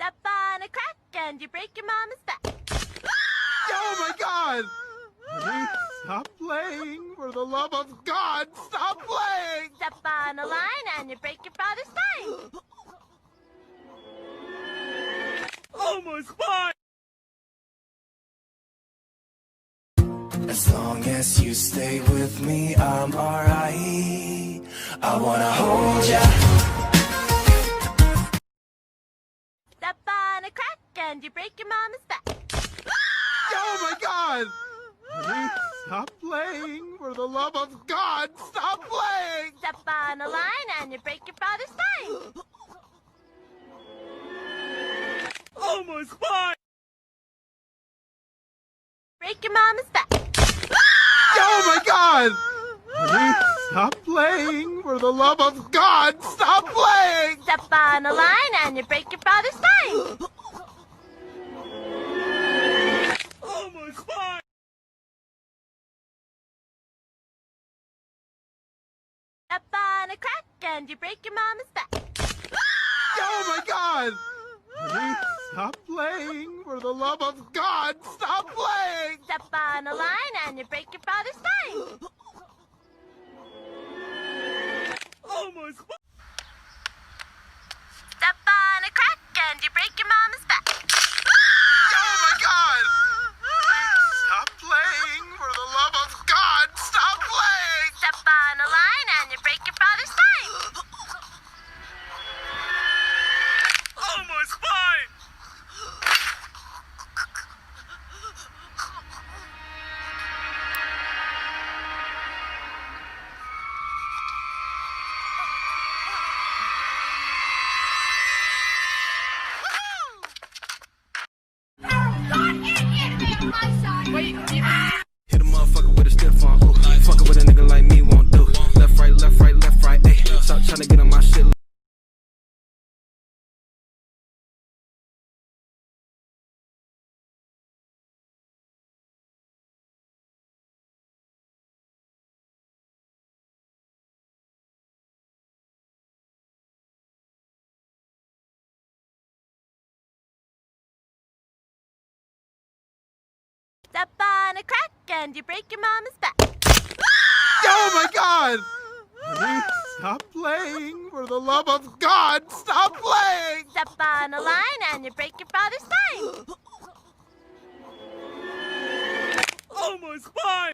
Step on a crack and you break your mama's back. Oh my God! Honey, stop playing! For the love of God, stop playing! Step on a line and you break your father's spine. Oh, my spine! As long as you stay with me, I'm alright. I wanna hold ya. Step on a crack and you break your mama's back. Oh my God! Honey, stop playing! For the love of God, stop playing! Step on a line and you break your father's spine. Oh, my spine! Break your mama's back. Oh my God! Honey, stop playing! For the love of God, stop playing! Step on a line and you break your father's spine. Oh, my spine! Step on a crack and you break your mama's back. Oh my God! Honey, stop playing! For the love of God, stop playing! Step on a line and you break your father's spine. Oh my spine! Step on a crack and you break your mama's back. Oh my God! Honey, stop playing! For the love of God, stop playing! Step on a line and you break your father's spine. Oh my spine! Hit a motherfucker with a stiff on. Ooh, fucking with a nigga like me won't do. Left, right, left, right, left, right. Ayy, stop trying to get on my shit. Step on a crack and you break your mama's back. Oh my God! Honey, stop playing! For the love of God, stop playing! Step on a line and you break your father's spine. Oh my spine!